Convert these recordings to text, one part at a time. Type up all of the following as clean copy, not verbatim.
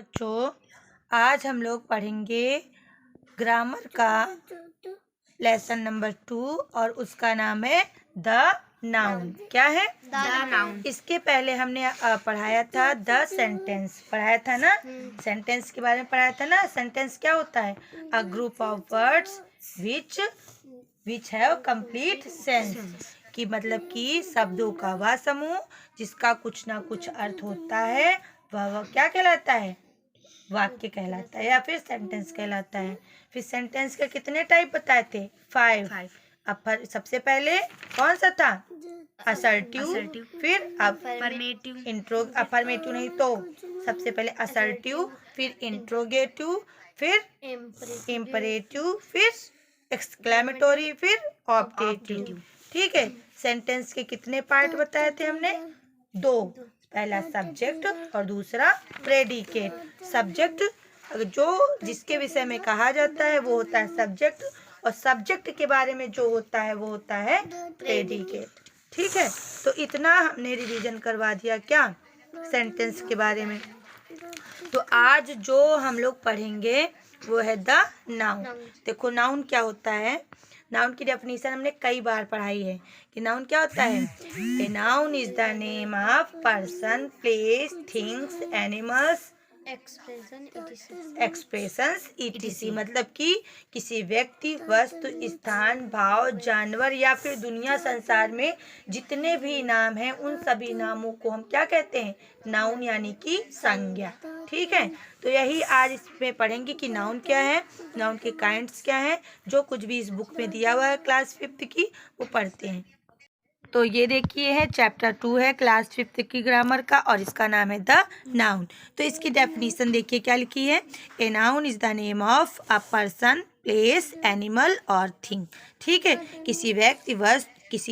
बच्चों, आज हम लोग पढ़ेंगे ग्रामर का लेसन नंबर 2 और उसका नाम है द नाउन। क्या है? The noun. इसके पहले हमने पढ़ाया था द सेंटेंस, पढ़ाया था ना। सेंटेंस के बारे में पढ़ाया था ना। सेंटेंस क्या होता है? A group of words which have complete sense, कि मतलब कि शब्दों का वह समूह जिसका कुछ ना कुछ अर्थ होता है, वह क्या कहलाता है? वाक्य कहलाता है या फिर सेंटेंस कहलाता है। फिर सेंटेंस के कितने टाइप बताए थे? 5। सबसे पहले कौन सा था? असर्टिव, फिर अफर्मेटिव नहीं तो सबसे पहले असर्टिव, फिर इंट्रोगेटिव, फिर इम्परेटिव, फिर एक्सक्लेमेटोरी, फिर ऑब्जेक्टिव। ठीक है। सेंटेंस के कितने पार्ट बताए थे हमने? 2। पहला सब्जेक्ट और दूसरा प्रेडिकेट। सब्जेक्ट जो जिसके विषय में कहा जाता है वो होता है सब्जेक्ट, और सब्जेक्ट के बारे में जो होता है वो होता है प्रेडिकेट। ठीक है, तो इतना हमने रिवीजन करवा दिया क्या सेंटेंस के बारे में। तो आज जो हम लोग पढ़ेंगे वो है द नाउन। देखो नाउन क्या होता है। नाउन की डेफिनेशन हमने कई बार पढ़ाई है कि नाउन क्या होता है। A noun is the name of person, place, things, animals, expressions etc। मतलब कि किसी व्यक्ति, वस्तु, स्थान, भाव, जानवर या फिर दुनिया संसार में जितने भी नाम हैं उन सभी नामों को हम क्या कहते हैं? नाउन, यानी कि संज्ञा। ठीक है, तो यही आज इसमें पढ़ेंगे कि नाउन क्या है, नाउन के काइंड्स क्या है। जो कुछ भी इस बुक में दिया हुआ है क्लास 5 की वो पढ़ते हैं। तो ये देखिए है चैप्टर 2 है क्लास 5 की ग्रामर का, और इसका नाम है द नाउन। तो इसकी डेफिनेशन देखिए क्या लिखी है। A noun is the name of a person, place, animal और थिंग। ठीक है, किसी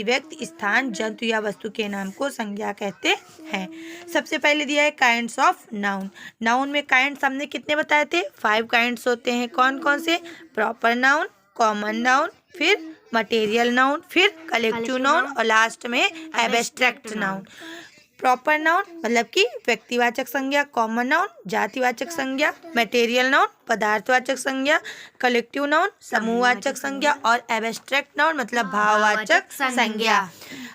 व्यक्ति, स्थान, जंतु या वस्तु के नाम को संज्ञा कहते हैं। सबसे पहले दिया है काइंड्स ऑफ नाउन। नाउन में काइंड्स हमने कितने बताए थे? 5 काइंड्स होते हैं। कौन कौन से? प्रॉपर नाउन, कॉमन नाउन, फिर मटेरियल नाउन, फिर कलेक्टिव नाउन और लास्ट में एब्स्ट्रैक्ट नाउन। प्रॉपर नाउन मतलब कि व्यक्तिवाचक संज्ञा, कॉमन नाउन जातिवाचक संज्ञा, मटेरियल नाउन पदार्थवाचक संज्ञा, कलेक्टिव नाउन समूहवाचक संज्ञा और एब्स्ट्रैक्ट नाउन मतलब भाववाचक संज्ञा।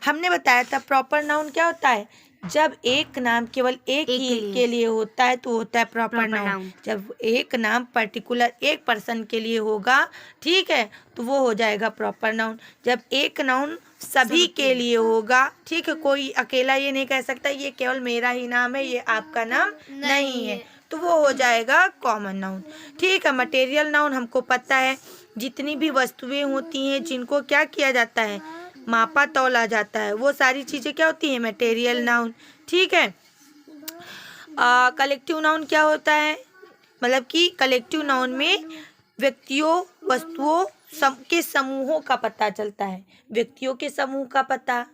हमने बताया था प्रॉपर नाउन क्या होता है। जब एक नाम केवल एक ही के लिए होता है तो होता है प्रॉपर नाउन। जब एक नाम पर्टिकुलर एक पर्सन के लिए होगा, ठीक है, तो वो हो जाएगा प्रॉपर नाउन। जब एक नाउन सभी के लिए होगा, ठीक है, कोई अकेला ये नहीं कह सकता ये केवल मेरा ही नाम है, ये आपका नाम नहीं है, तो वो हो जाएगा कॉमन नाउन। ठीक है। मटेरियल नाउन हमको पता है जितनी भी वस्तुएं होती हैं जिनको क्या किया जाता है, मापा तौला जाता है, वो सारी चीज़ें क्या होती हैं? Material noun. ठीक है। कलेक्टिव नाउन क्या होता है? मतलब कि कलेक्टिव नाउन में व्यक्तियों, वस्तुओं के समूहों का पता चलता है। व्यक्तियों के समूह का पता,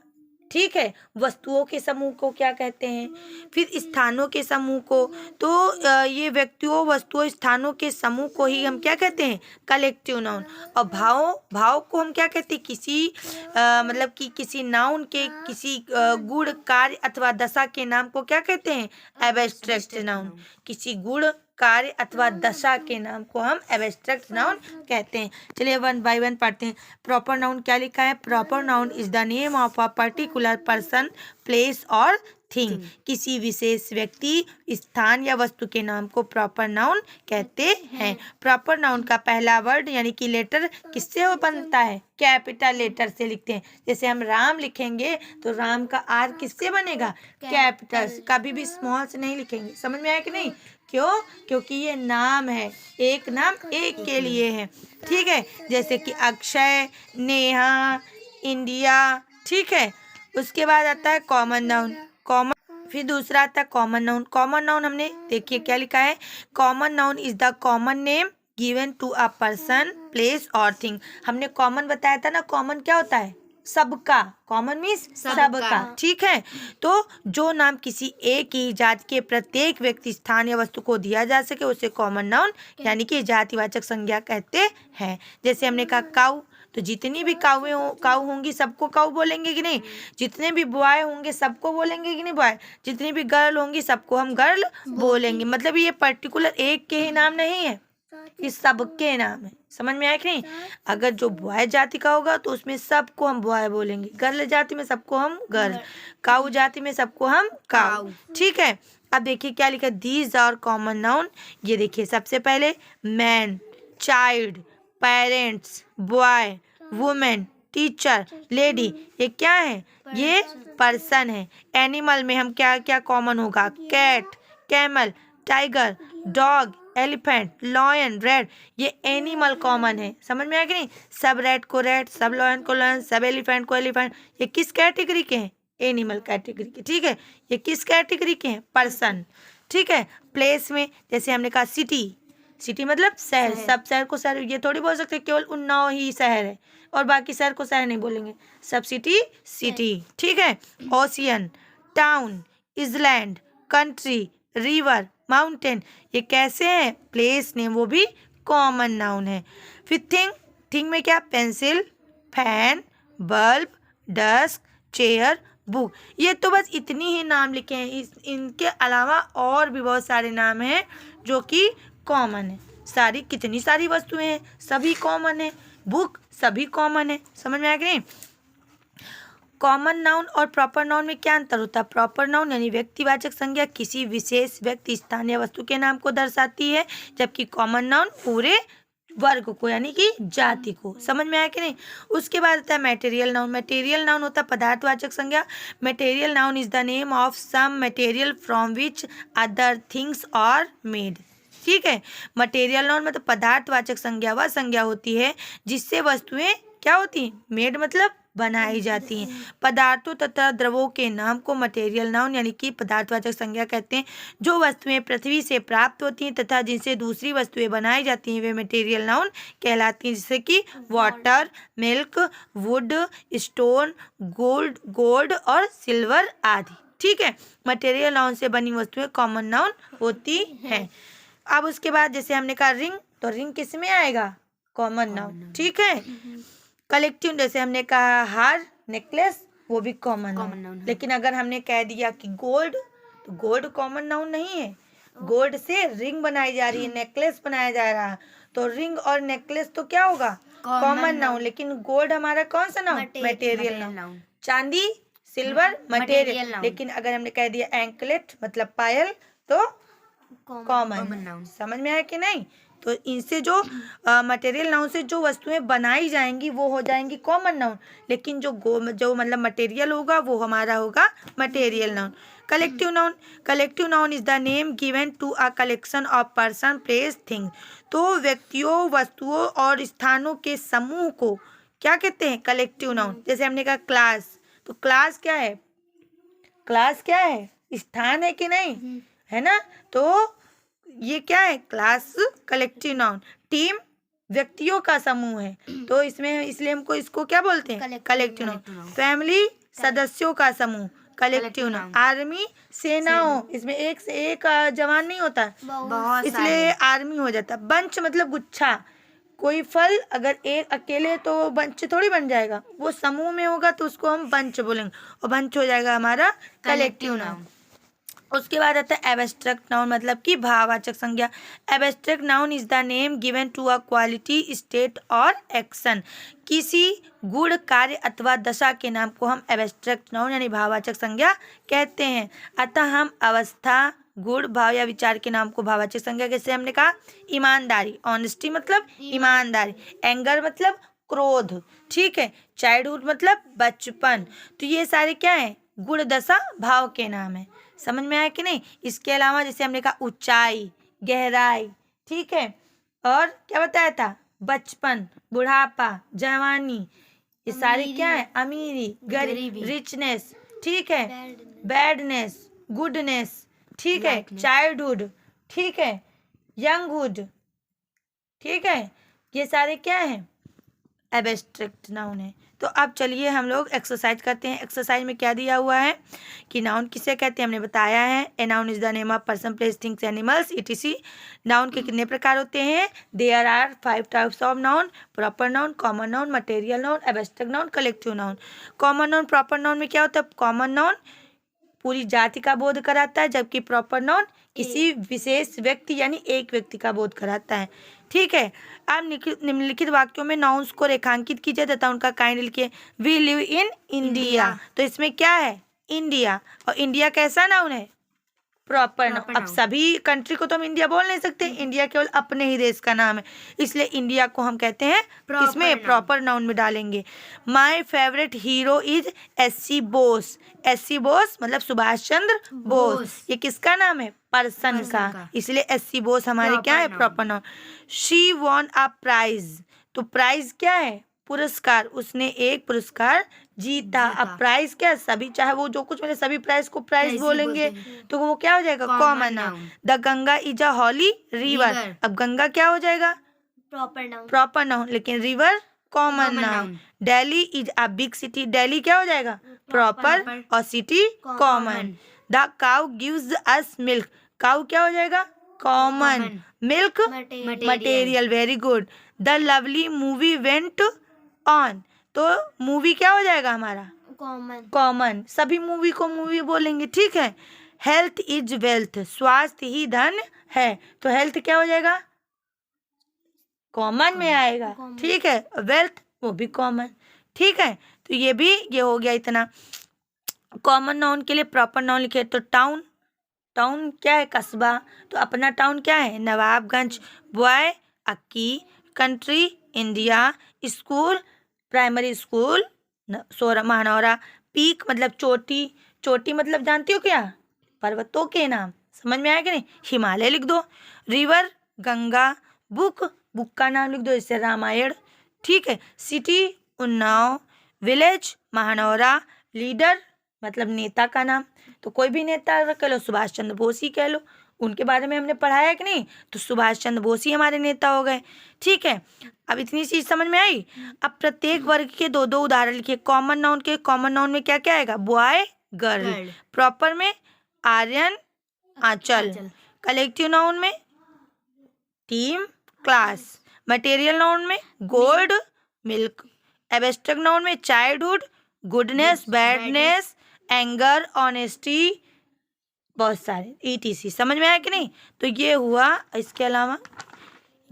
ठीक है, वस्तुओं के समूह को क्या कहते हैं, फिर स्थानों के समूह को। तो ये व्यक्तियों, वस्तुओं, स्थानों के समूह को ही हम क्या कहते हैं? Collective noun. और भाव को हम क्या कहते हैं? मतलब कि किसी नाउन के किसी गुण, कार्य अथवा दशा के नाम को क्या कहते हैं? Abstract noun. किसी गुण, कार्य अथवा दशा के नाम को हम एब्स्ट्रैक्ट नाउन कहते हैं। चलिए 1 बाय 1 पढ़ते हैं। प्रॉपर नाउन क्या लिखा है? Proper noun is the name of a particular person, place और थिंग। किसी विशेष व्यक्ति, स्थान या वस्तु के नाम को प्रॉपर नाउन कहते हैं। प्रॉपर नाउन का पहला वर्ड यानी कि लेटर किससे बनता है? कैपिटल लेटर से लिखते हैं। जैसे हम राम लिखेंगे तो राम का आर किससे बनेगा? कैपिटल। कभी भी स्मॉल से नहीं लिखेंगे। समझ में आया कि नहीं? क्यों? क्योंकि ये नाम है, एक नाम एक के लिए है। ठीक है, जैसे कि अक्षय, नेहा, इंडिया। ठीक है, उसके बाद आता है कॉमन नाउन। फिर दूसरा आता है कॉमन नाउन। कॉमन नाउन हमने देखिए क्या लिखा है। Common noun is the common name given to a person, place और थिंग। हमने कॉमन बताया था ना। कॉमन क्या होता है? सबका। कॉमन मीन्स सबका। ठीक है, तो जो नाम किसी एक ही जाति के प्रत्येक व्यक्ति, स्थान या वस्तु को दिया जा सके उसे कॉमन नाउन यानी कि जातिवाचक संज्ञा कहते हैं। जैसे हमने कहा काऊ, तो जितनी भी काऊ होंगी सबको काऊ बोलेंगे कि नहीं, जितने भी बॉय होंगे सबको बोलेंगे कि नहीं बॉय, जितनी भी गर्ल होंगी सबको हम गर्ल बोलेंगे। मतलब ये पर्टिकुलर एक के ही नाम नहीं है, ये सबके नाम है। समझ में आया कि नहीं? अगर जो बॉय जाति का होगा तो उसमें सबको हम बॉय बोलेंगे, गर्ल जाति में सबको हम गर्ल, काऊ जाति में सबको हम काऊ। ठीक है, अब देखिए क्या लिखा, दीज आर कॉमन नाउन। ये देखिए सबसे पहले man, child, parents, boy, women, teacher, lady, ये क्या है, ये पर्सन है। एनिमल में हम क्या क्या कॉमन होगा, cat, camel, tiger, dog, elephant, lion, rat, ये एनिमल कॉमन है। समझ में आया कि नहीं? सब रेड को रेड, सब लॉयन को लॉयन, सब एलिफेंट को एलिफेंट, ये किस कैटेगरी के हैं, एनिमल कैटेगरी के। ठीक है, ये किस कैटेगरी के हैं, पर्सन। ठीक है, प्लेस में जैसे हमने कहा सिटी, सिटी मतलब शहर, सब शहर को शहर, ये थोड़ी बोल सकते केवल उन्नाव ही शहर है और बाकी शहर को शहर नहीं बोलेंगे, सब सिटी सिटी। ठीक है, ocean, town, island, country, river, mountain, ये कैसे हैं, प्लेस नेम, वो भी कॉमन नाउन है। फिर थिंग, थिंग में क्या, pencil, fan, bulb, desk, chair, book, ये तो बस इतनी ही नाम लिखे हैं। इनके अलावा और भी बहुत सारे नाम हैं जो कि कॉमन है। सारी कितनी सारी वस्तुएं हैं, सभी कॉमन है, बुक सभी कॉमन है। समझ में आया कि नहीं? कॉमन नाउन और प्रॉपर नाउन में क्या अंतर होता है? प्रॉपर नाउन यानी व्यक्तिवाचक संज्ञा किसी विशेष व्यक्ति, स्थान या वस्तु के नाम को दर्शाती है, जबकि कॉमन नाउन पूरे वर्ग को यानी कि जाति को। समझ में आया कि नहीं? उसके बाद आता है मटेरियल नाउन। मटेरियल नाउन होता है पदार्थवाचक संज्ञा। Material noun is the name of some material from which other things are made. ठीक है, मटेरियल नाउन मतलब पदार्थवाचक संज्ञा वह संज्ञा होती है जिससे वस्तुएं क्या होती हैं, मेड मतलब बनाई जाती हैं। पदार्थों तथा द्रवों के नाम को मटेरियल नाउन यानी कि पदार्थवाचक संज्ञा कहते हैं। जो वस्तुएं पृथ्वी से प्राप्त होती हैं तथा जिनसे दूसरी वस्तुएं बनाई जाती हैं वे मटेरियल नाउन कहलाती हैं, जैसे कि water, milk, would, stone, gold और सिल्वर आदि। ठीक है, मटेरियल नाउन से बनी वस्तुएं कॉमन नाउन होती हैं। अब उसके बाद जैसे हमने कहा रिंग, तो रिंग किस में आएगा, कॉमन नाउन। ठीक है, कलेक्टिव जैसे हमने कहा हार, नेकलेस, वो भी कॉमन नाउन। लेकिन अगर हमने कह दिया कि गोल्ड, तो गोल्ड कॉमन नाउन नहीं है। गोल्ड से रिंग बनाई जा रही है, नेकलेस बनाया जा रहा है, तो रिंग और नेकलेस तो क्या होगा, कॉमन नाउन। लेकिन गोल्ड हमारा कौन सा नाउन, मटेरियल नाउन। चांदी, सिल्वर, मटेरियल। लेकिन अगर हमने कह दिया एंकलेट मतलब पायल, तो कॉमन नाउन। समझ में आया कि नहीं? तो इनसे जो मटेरियल नाउन से जो वस्तुएं बनाई जाएंगी वो हो जाएंगी कॉमन नाउन, लेकिन जो मतलब मटेरियल होगा वो हमारा होगा material noun. Collective noun, collective noun is the name given to a collection of person, place, thing. तो व्यक्तियों, वस्तुओं और स्थानों के समूह को क्या कहते हैं, कलेक्टिव नाउन। जैसे हमने कहा क्लास, तो क्लास क्या है, क्लास क्या है, स्थान है कि नहीं, है ना? तो ये क्या है, क्लास कलेक्टिव नाउन। टीम व्यक्तियों का समूह है, तो इसमें इसलिए हमको इसको क्या बोलते हैं, कलेक्टिव नाउन। फैमिली सदस्यों का समूह, कलेक्टिव नाउन। आर्मी सेनाओं, इसमें एक से एक जवान नहीं होता, इसलिए आर्मी हो जाता। बंच मतलब गुच्छा, कोई फल अगर एक अकेले तो बंच थोड़ी बन जाएगा, वो समूह में होगा तो उसको हम बंच बोलेंगे और बंच हो जाएगा हमारा कलेक्टिव नाउन। उसके बाद आता है एब्स्ट्रैक्ट नाउन मतलब कि भाववाचक संज्ञा। Abstract noun is the name given to a quality, state और एक्शन। किसी गुण, कार्य अथवा दशा के नाम को हम एब्स्ट्रैक्ट नाउन यानी भाववाचक संज्ञा कहते हैं। अतः हम अवस्था, गुण, भाव या विचार के नाम को भाववाचक संज्ञा कैसे, हमने कहा ईमानदारी, ऑनेस्टी मतलब ईमानदारी, एंगर मतलब क्रोध। ठीक है, चाइल्डहुड मतलब बचपन। तो ये सारे क्या है, गुण, दशा, भाव के नाम है। समझ में आया कि नहीं? इसके अलावा जैसे हमने कहा ऊंचाई, गहराई, ठीक है, और क्या बताया था, बचपन, बुढ़ापा, जवानी, ये सारे क्या है, अमीरी, गरीबी, रिचनेस, ठीक है, बैडनेस, गुडनेस, ठीक है, चाइल्डहुड, ठीक है, यंगहुड, ठीक है, ये सारे क्या है, एब्स्ट्रैक्ट नाउन है। तो अब चलिए हम लोग एक्सरसाइज करते हैं। एक्सरसाइज में क्या दिया हुआ है कि नाउन किसे कहते हैं हमने बताया है। A noun is the name of person, place, things, animals, etc। Noun के कितने प्रकार होते हैं? There are 5 types of noun. Proper noun, common noun, material noun, abstract noun, collective noun. Common noun, proper noun में क्या होता है? Common noun पूरी जाति का बोध कराता है, जबकि प्रॉपर नाउन किसी विशेष व्यक्ति यानी एक व्यक्ति का बोध कराता है। ठीक है। अब निम्नलिखित वाक्यों में नाउन्स को रेखांकित कीजिए तथा उनका काइंड लिखिए। वी लिव इन इंडिया, तो इसमें क्या है? इंडिया। और इंडिया कैसा नाउन है? Proper noun. अब सभी कंट्री को तो हम इंडिया बोल नहीं सकते, इंडिया केवल अपने ही देश का नाम है, इसलिए इंडिया को हम कहते हैं किसमें? प्रॉपर नाउन में डालेंगे। My favourite hero is SC. Bose. SC. Bose मतलब सुभाष चंद्र बोस। ये किसका नाम है? पर्सन का, इसलिए एस.सी. बोस हमारे क्या है? Proper noun. She won a prize, तो प्राइज क्या है? पुरस्कार। उसने एक पुरस्कार जीता। अब प्राइज क्या है? सभी, चाहे वो जो कुछ मिले सभी प्राइज को प्राइज बोलेंगे, तो वो क्या हो जाएगा? Common noun. The Ganga is a holy river. अब गंगा क्या हो जाएगा? प्रॉपर नाउन, लेकिन river common noun. Delhi is a big city. Delhi क्या हो जाएगा? प्रॉपर, और city common. The cow gives us milk. Cow क्या हो जाएगा? Common. Milk material. Very good. The lovely movie went on, तो मूवी क्या हो जाएगा हमारा? कॉमन। सभी मूवी को मूवी बोलेंगे। ठीक है। Health is wealth. स्वास्थ्य ही धन है, तो हेल्थ क्या हो जाएगा? कॉमन में आएगा। ठीक है। वेल्थ वो भी कॉमन। ठीक है। तो ये हो गया इतना। कॉमन नाउन के लिए प्रॉपर नाउन लिखे तो टाउन। टाउन क्या है? कस्बा। तो अपना टाउन क्या है? Nawabganj. Boy Akki. Country India. School primary school Mahanaura. Peak मतलब चोटी। चोटी मतलब जानती हो क्या? पर्वतों के नाम। समझ में आया कि नहीं? हिमालय लिख दो। रिवर गंगा। बुक का नाम लिख दो, इससे रामायण। ठीक है। सिटी उन्नाव। विलेज महानौरा। लीडर मतलब नेता का नाम, तो कोई भी नेता कह लो, सुभाष चंद्र बोस ही कह लो, उनके बारे में हमने पढ़ाया है कि नहीं? तो सुभाष चंद्र बोस ही हमारे नेता हो गए। ठीक है। अब इतनी चीज समझ में आई। अब प्रत्येक वर्ग के 2-2 उदाहरण लिखिए। कॉमन नाउन के, कॉमन नाउन में क्या क्या आएगा? Boy girl. प्रॉपर में आर्यन आंचल। कलेक्टिव नाउन में टीम क्लास। मटेरियल नाउन में गोल्ड मिल्क। एब्स्ट्रैक्ट नाउन में childhood goodness badness anger honesty, बहुत सारे etc। समझ में आया कि नहीं? तो ये हुआ, इसके अलावा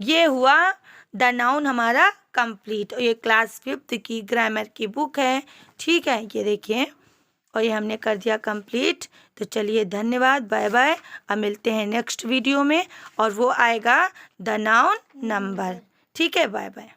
ये हुआ द नाउन हमारा कंप्लीट। और ये क्लास 5th की ग्रामर की बुक है। ठीक है, ये देखिए, और ये हमने कर दिया कंप्लीट। तो चलिए धन्यवाद, बाय बाय। अब मिलते हैं नेक्स्ट वीडियो में, और वो आएगा द नाउन नंबर। ठीक है, बाय बाय।